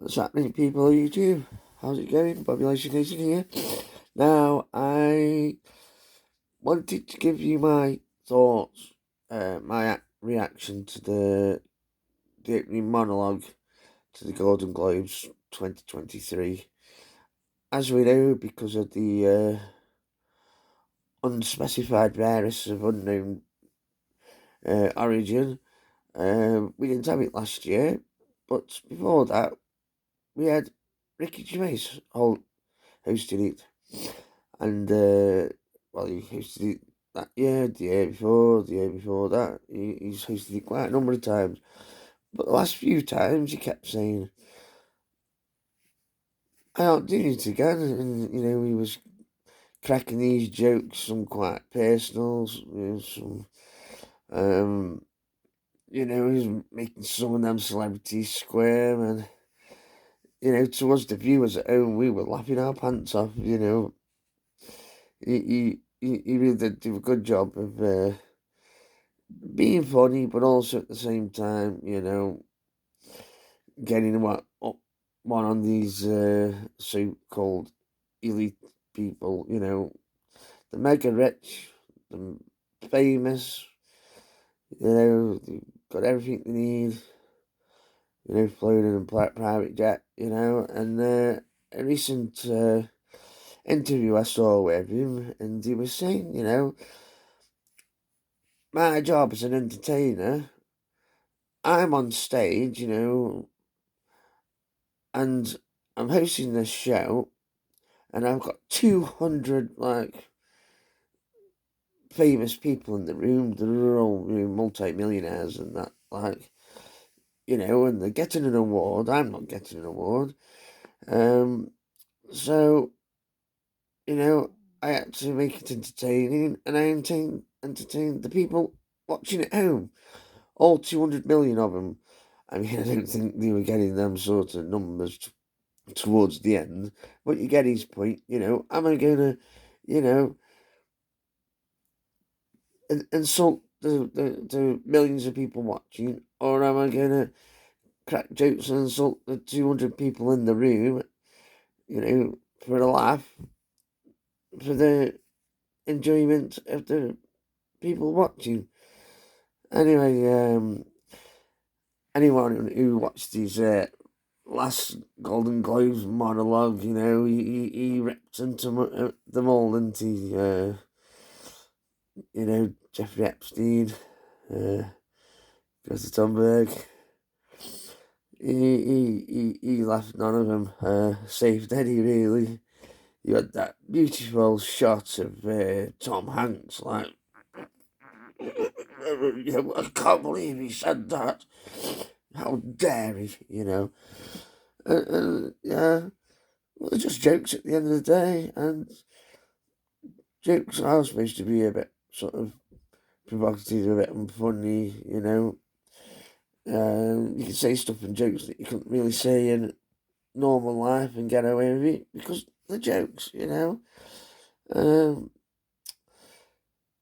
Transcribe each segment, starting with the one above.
What's happening, people on YouTube? How's it going? Population Nation here. Now, I wanted to give you my thoughts, my reaction to the opening monologue to the Golden Globes 2023. As we know, because of the unspecified virus of unknown origin, we didn't have it last year, but before that, we had Ricky Gervais hosting it. And, he hosted it that year, the year before that. He's hosted it quite a number of times. But the last few times, he kept saying, I aren't doing it again. And, he was cracking these jokes, some quite personal, some, he was making some of them celebrities squirm. And, to us, the viewers at home, we were laughing our pants off, He really did do a good job of being funny, but also at the same time, getting one on these so-called elite people, the mega rich, the famous, they've got everything they need, flown in a private jet, and a recent interview I saw with him, and he was saying, my job as an entertainer, I'm on stage, and I'm hosting this show, and I've got 200, famous people in the room. They're all multi-millionaires and that, and they're getting an award. I'm not getting an award. So, I had to make it entertaining, and I entertain the people watching at home. All 200 million of them. I mean, I don't think they were getting them sort of numbers towards the end, but you get his point. Am I gonna, you know, insult the millions of people watching, or am I gonna crack jokes and insult the 200 people in the room, for a laugh, for the enjoyment of the people watching? Anyway, anyone who watched his last Golden Globes monologue, he ripped into them all, into Jeffrey Epstein, Greta Thunberg. He left none of them safe, did he, really? You had that beautiful shot of Tom Hanks, I can't believe he said that. How dare he, yeah, well, they're just jokes at the end of the day, and jokes are supposed to be a bit sort of provocative, a bit unfunny, You can say stuff and jokes that you couldn't really say in normal life and get away with it because they're jokes,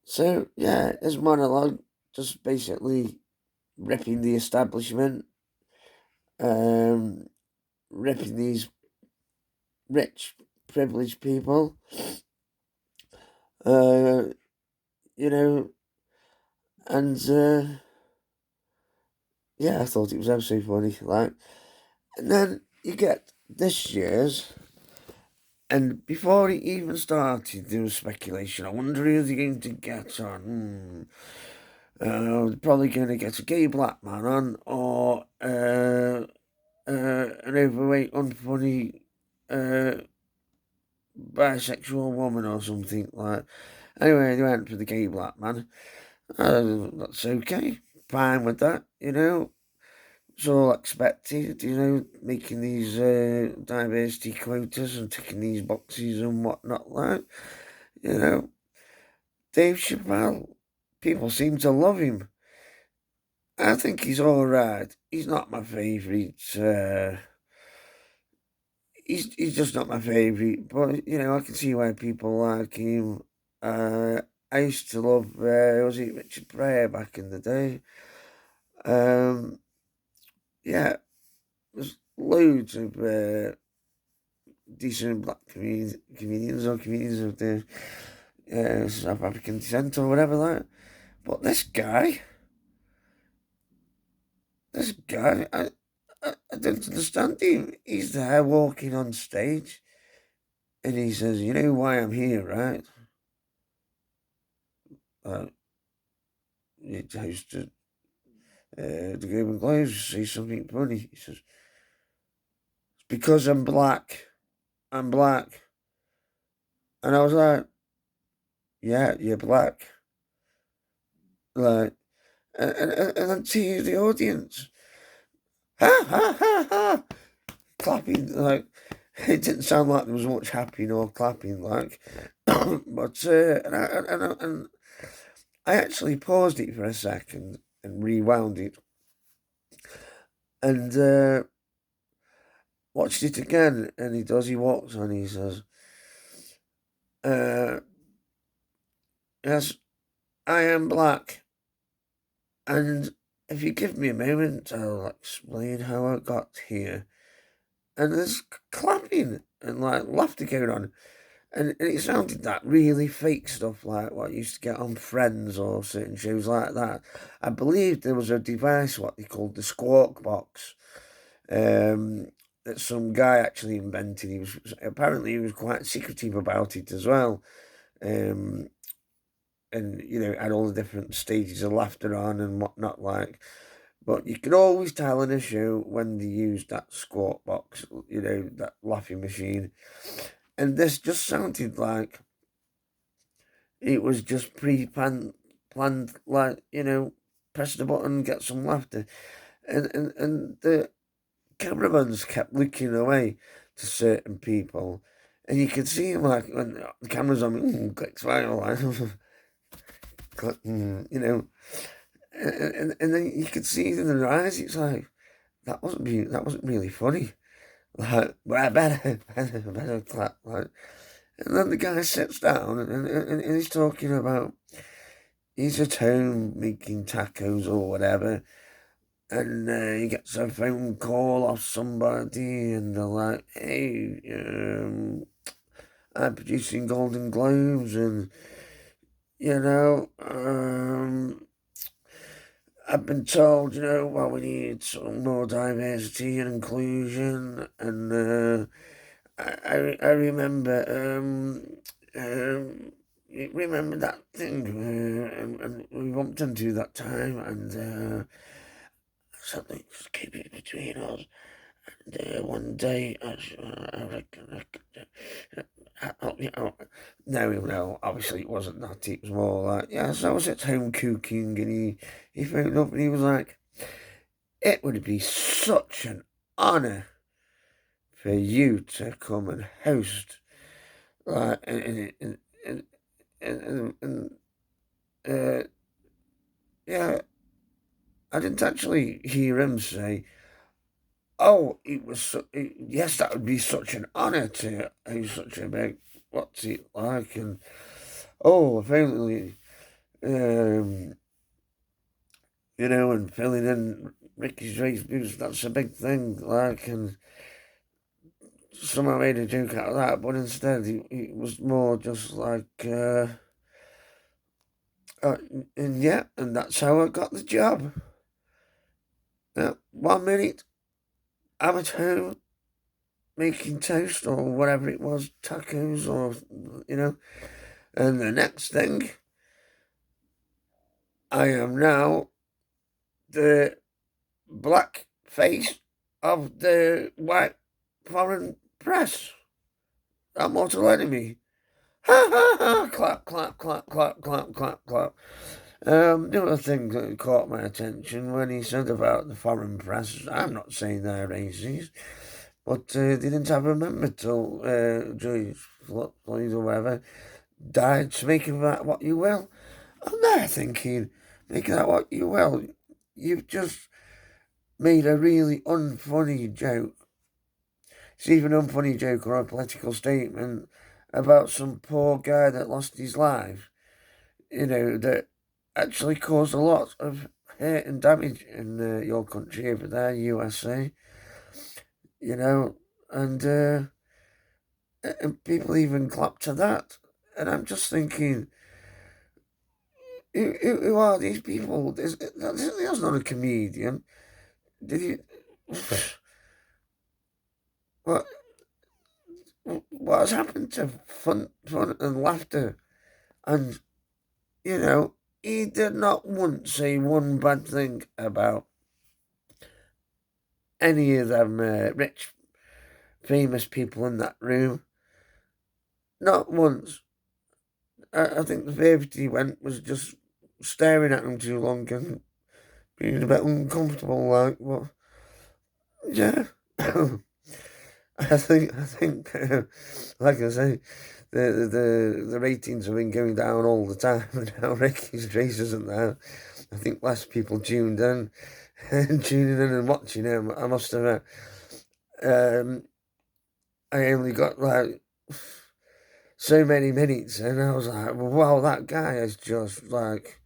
So, yeah, his monologue just basically ripping the establishment, ripping these rich, privileged people, uh, and yeah, I thought it was absolutely funny. And then you get this year's, and before it even started, there was speculation. I wonder who they're going to get on. They're probably going to get a gay black man on, or an overweight, unfunny, bisexual woman or something like. Anyway, they went for the gay black man. That's okay. Fine with that, It's all expected, making these diversity quotas and ticking these boxes and whatnot, you know. Dave Chappelle, people seem to love him. I think he's alright. He's not my favourite. He's just not my favourite, but I can see why people like him. I used to love was it Richard Pryor back in the day? Yeah, there's loads of decent black comedians or comedians of the South African descent or whatever that. But this guy, I don't understand him. He's there walking on stage, and he says, "You know why I'm here, right?" Uh, it host the Game of Globes say something funny. He says, "It's because I'm black. I'm black." And I was like, "Yeah, you're black." Like, and then to the audience, ha ha ha ha, clapping. Like, it didn't sound like there was much happy or clapping. Like, but and I actually paused it for a second and rewound it and watched it again. And he walks on, he says, uh, "Yes, I am black. And if you give me a moment, I'll explain how I got here." And there's clapping and like laughter going on. And it sounded that really fake stuff like what used to get on Friends or certain shows like that. I believe there was a device, what they called the squawk box, that some guy actually invented. Apparently he was quite secretive about it as well. Um, and had all the different stages of laughter on and whatnot like. But you could always tell in a show when they used that squawk box, that laughing machine. And this just sounded like it was just planned, like, press the button, get some laughter. And the cameramans kept looking away to certain people. And you could see him, like, when the camera's on, click smile, like, click, and then you could see it in their eyes, it's like, that wasn't really funny. Like, well, I better clap, like. And then the guy sits down and he's talking about he's at home making tacos or whatever, and he gets a phone call off somebody, and they're like, "Hey, I'm producing Golden Globes, and you know, I've been told, well, we need some more diversity and inclusion, and I remember, you remember that thing, and we bumped into that time, and something just keep it between us. And one day, I reckon, no, obviously it wasn't that. It was more like, yes, I was at home cooking, and he phoned up and he was like, "It would be such an honour for you to come and host." Like, and uh, yeah, I didn't actually hear him say, "Oh, yes, that would be such an honour to host such a big, what's it like?" And oh, apparently, um, and filling in Ricky's race boots, that's a big thing, like, and somehow made a joke out of that, but instead he was more just like, uh, and yeah, and that's how I got the job. 1 minute, I'm at home making toast or whatever it was, tacos or, and the next thing, I am now the black face of the white foreign press. That mortal enemy. Ha ha ha! Clap, clap, clap, clap, clap, clap, clap. The other thing that caught my attention when he said about the foreign press, I'm not saying they're racist, but they didn't have a member till George Floyd or whatever died, so make of that what you will. I'm there thinking, make of that what you will. You've just made a really unfunny joke. It's even an unfunny joke or a political statement about some poor guy that lost his life, that actually caused a lot of hurt and damage in your country over there, USA. you know, and uh, and people even clap to that. And I'm just thinking, who are these people? There's not a comedian. Did he? What what has happened to fun and laughter? And he did not once say one bad thing about any of them rich, famous people in that room. Not once. I think the favourite he went was just staring at him too long and being a bit uncomfortable, like, what? Yeah. I think, like I say, the ratings have been going down all the time, and now Ricky's race isn't there. I think less people tuned in and tuning in and watching him. I must have. Um, I only got like so many minutes, and I was like, wow, that guy has just like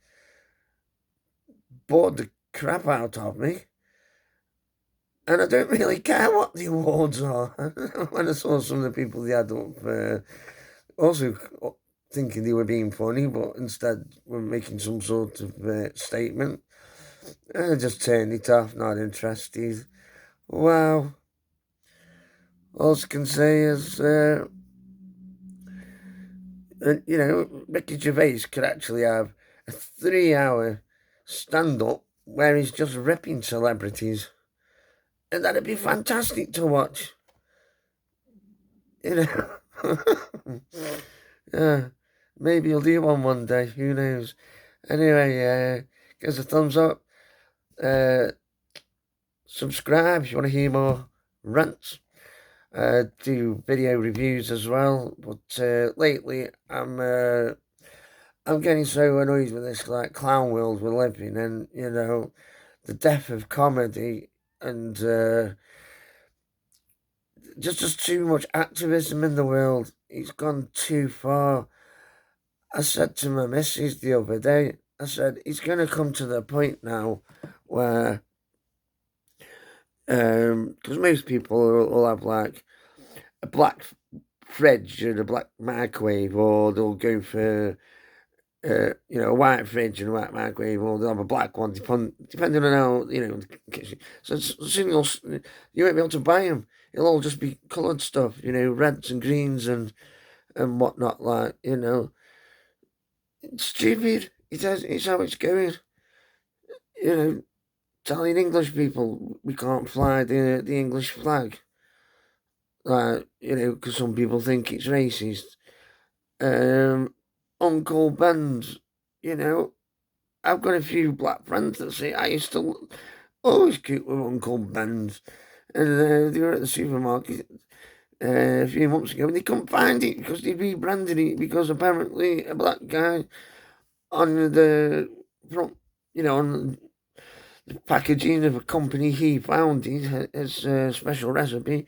bored the crap out of me. And I don't really care what the awards are. When I saw some of the people they had up, also thinking they were being funny, but instead were making some sort of statement, and I just turned it off, not interested. Wow. All I can say is, Ricky Gervais could actually have a 3 hour stand up where he's just ripping celebrities. And that'd be fantastic to watch. You know? Yeah. Maybe he'll do one day. Who knows? Anyway, give us a thumbs up. Uh, subscribe if you want to hear more rants. Do video reviews as well. But lately, I'm getting so annoyed with this like clown world we're living in. The death of comedy and just too much activism in the world. It's gone too far. I said to my missus the other day, I said, it's going to come to the point now where, because most people will have like a black fridge and a black microwave, or they'll go for, a white fridge and a white microwave, or they'll have a black one, depending on how, the kitchen. So soon you won't be able to buy them. It'll all just be coloured stuff, reds and greens and whatnot, like, It's stupid. It's how it's going. You know, telling English people we can't fly the English flag. Like, because some people think it's racist. Uncle Ben's, you know, I've got a few black friends that say I used to always keep with Uncle Ben's. And they were at the supermarket a few months ago and they couldn't find it because they rebranded it because apparently a black guy on the front, on the packaging of a company he founded as a special recipe,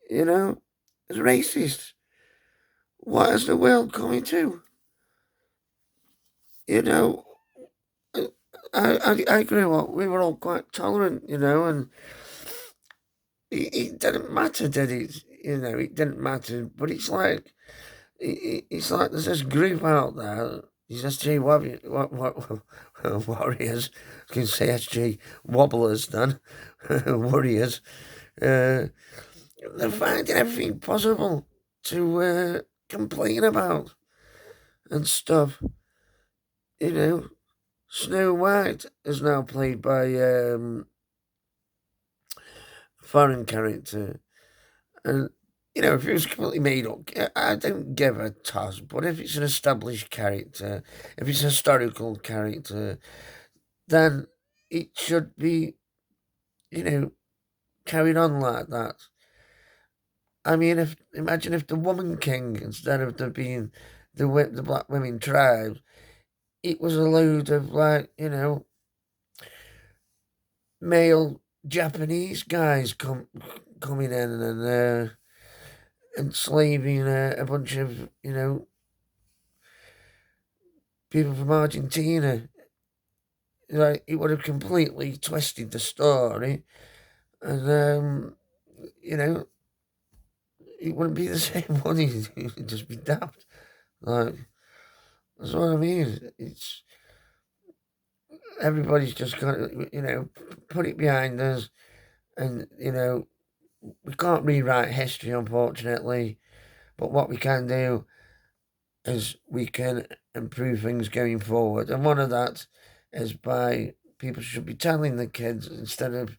you know, is racist. What is the world coming to? You know, I grew up, we were all quite tolerant, and it didn't matter, did it? It didn't matter. But it's like there's this group out there, these SG warriors, I can say SG wobblers then, warriors. Uh, they're finding everything possible to complain about and stuff. You know, Snow White is now played by a foreign character. And, if it was completely made up, I don't give a toss. But if it's an established character, if it's a historical character, then it should be, carried on like that. I mean, imagine if the Woman King, instead of there being the black women tribe, it was a load of like, male Japanese guys coming in and enslaving a bunch of, people from Argentina. Like, it would have completely twisted the story. And you know, it wouldn't be the same one. He'd just be daft. Like, that's what I mean. It's everybody's just got to, put it behind us, and we can't rewrite history, unfortunately. But what we can do is we can improve things going forward, and one of that is by people should be telling the kids instead of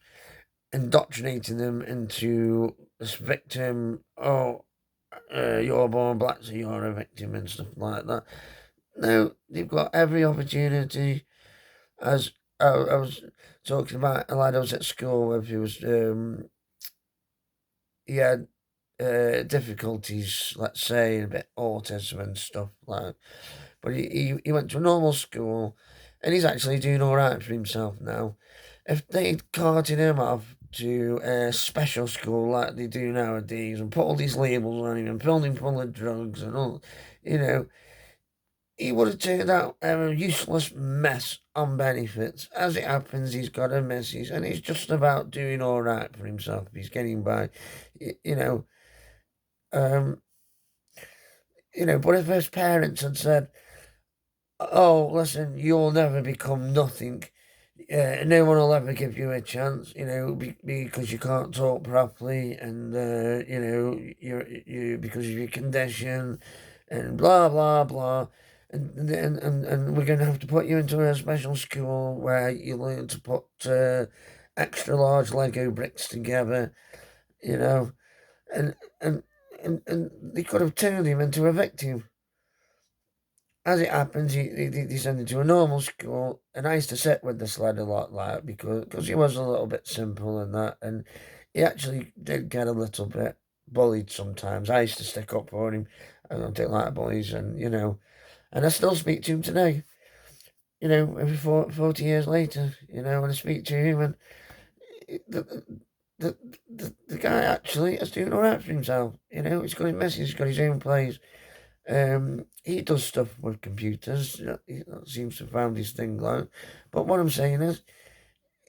indoctrinating them into this victim. Oh, you're born black, so you're a victim and stuff like that. No, they've got every opportunity. As I was talking about a lad I was at school with, he had difficulties, let's say, a bit autism and stuff like. But he went to a normal school, and he's actually doing all right for himself now. If they'd carted him off to a special school like they do nowadays and put all these labels on him and filled him full of drugs and all, you know, he would have turned out a useless mess on benefits. As it happens, he's got a missus and he's just about doing all right for himself. He's getting by, you know. Um, but if his parents had said, "Oh, listen, you'll never become nothing. No one will ever give you a chance, because you can't talk properly, and you because of your condition, and blah blah blah." And we're going to have to put you into a special school where you learn to put extra large Lego bricks together, you know, and and and they could have turned him into a victim. As it happens, he sent him to a normal school, and I used to sit with this lad a lot, like, because he was a little bit simple and that, and he actually did get a little bit bullied sometimes. I used to stick up for him. I don't like bullies, and I still speak to him today, every 40 years later, when I speak to him, and the, the guy actually is doing all right for himself, he's got his message, he's got his own place. He does stuff with computers. He seems to have found his thing like. But what I'm saying is,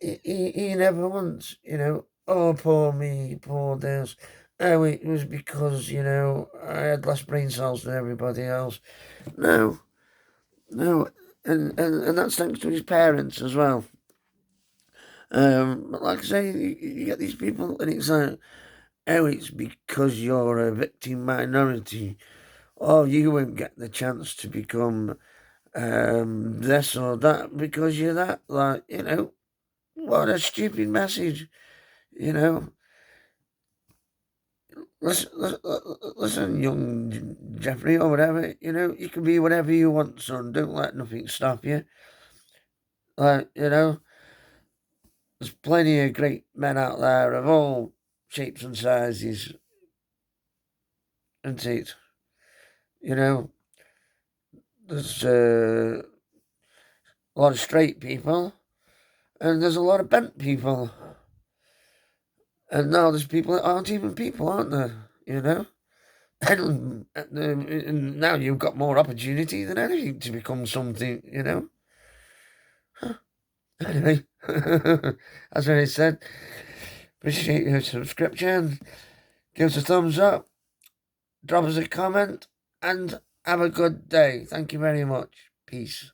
he never once, oh, poor me, poor this. Oh, it was because, I had less brain cells than everybody else. No, no. And that's thanks to his parents as well. But like I say, you get these people, and it's like, oh, it's because you're a victim minority. Oh, you won't get the chance to become this or that because you're that. Like, what a stupid message, you know. Listen, young Jeffrey or whatever, you can be whatever you want, son. Don't let nothing stop you. Like, there's plenty of great men out there of all shapes and sizes, isn't it? You know, there's a lot of straight people, and there's a lot of bent people. And now there's people that aren't even people, aren't there? And now you've got more opportunity than anything to become something. Anyway, as I said, appreciate your subscription. Give us a thumbs up, drop us a comment, and have a good day. Thank you very much. Peace.